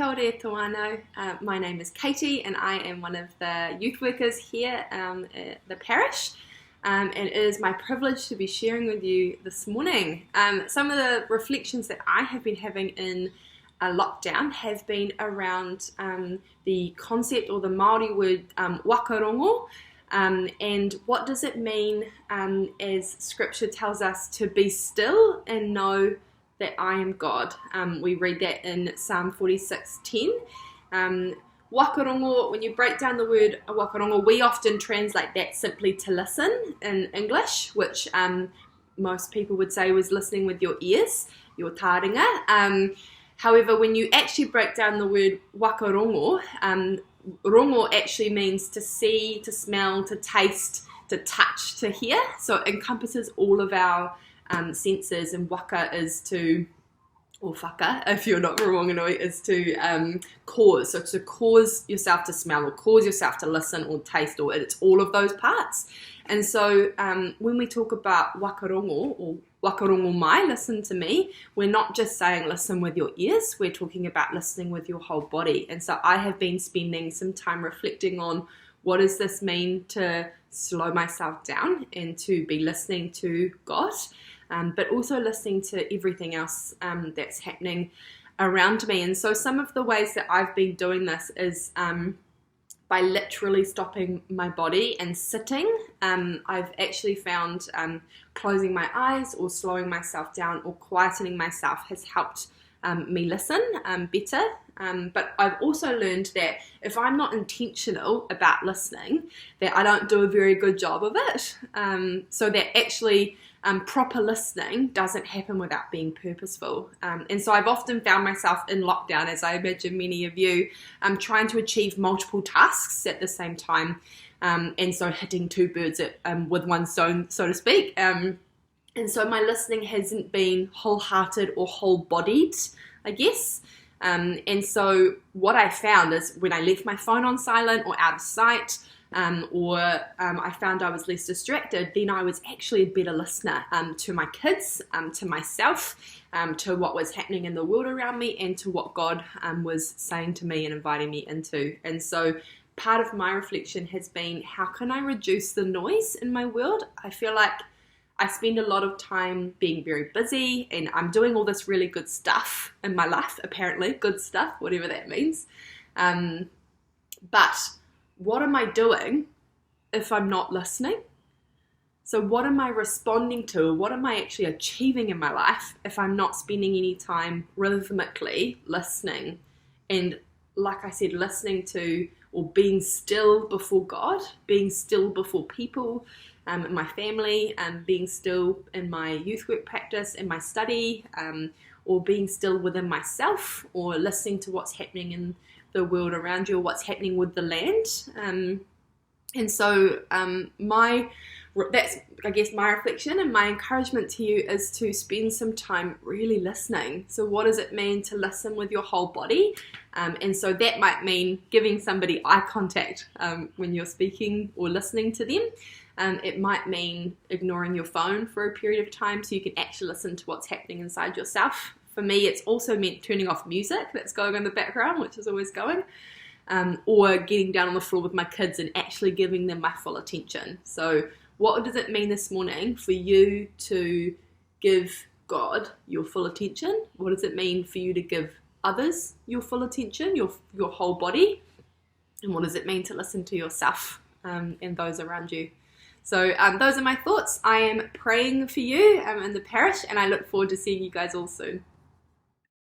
Kia ora e toano. My name is Katie and I am one of the youth workers here at the parish. And it is my privilege to be sharing with you this morning. Some of the reflections that I have been having in lockdown have been around the concept or the Māori word wakarongo. And what does it mean as scripture tells us to be still and know that I am God. We read that in Psalm 46:10. Wakarongo, when you break down the word wakarongo, we often translate that simply to listen in English, which most people would say was listening with your ears, your taringa. However, when you actually break down the word wakarongo, rongo actually means to see, to smell, to taste, to touch, to hear. So it encompasses all of our senses, and waka is to, or whaka, if you're not Rongonui, is to cause. So to cause yourself to smell, or cause yourself to listen, or taste, or it's all of those parts. And so when we talk about wakarongo, or wakarongo mai, listen to me, we're not just saying listen with your ears, we're talking about listening with your whole body. And so I have been spending some time reflecting on what does this mean to slow myself down and to be listening to God, but also listening to everything else that's happening around me. And so some of the ways that I've been doing this is by literally stopping my body and sitting. I've actually found closing my eyes or slowing myself down or quietening myself has helped me listen better. But I've also learned that if I'm not intentional about listening, that I don't do a very good job of it. So that actually proper listening doesn't happen without being purposeful. And so I've often found myself in lockdown, as I imagine many of you, trying to achieve multiple tasks at the same time. And so hitting two birds with one stone, so to speak. And so my listening hasn't been wholehearted or whole-bodied, I guess. And so what I found is when I left my phone on silent or out of sight, or I found I was less distracted, then I was actually a better listener to my kids, to myself, to what was happening in the world around me, and to what God was saying to me and inviting me into. And so part of my reflection has been, how can I reduce the noise in my world? I feel like I spend a lot of time being very busy and I'm doing all this really good stuff in my life, apparently, good stuff, whatever that means. But what am I doing if I'm not listening? So what am I responding to? What am I actually achieving in my life if I'm not spending any time rhythmically listening? And like I said, listening to or being still before God, being still before people, in my family, being still in my youth work practice, in my study, or being still within myself, or listening to what's happening in the world around you, or what's happening with the land. And so that's, I guess, my reflection, and my encouragement to you is to spend some time really listening. So what does it mean to listen with your whole body? And so that might mean giving somebody eye contact when you're speaking or listening to them. It might mean ignoring your phone for a period of time so you can actually listen to what's happening inside yourself. For me, it's also meant turning off music that's going in the background, which is always going, or getting down on the floor with my kids and actually giving them my full attention. So what does it mean this morning for you to give God your full attention? What does it mean for you to give others your full attention, your whole body? And what does it mean to listen to yourself and those around you? So those are my thoughts. I am praying for you in the parish, and I look forward to seeing you guys all soon.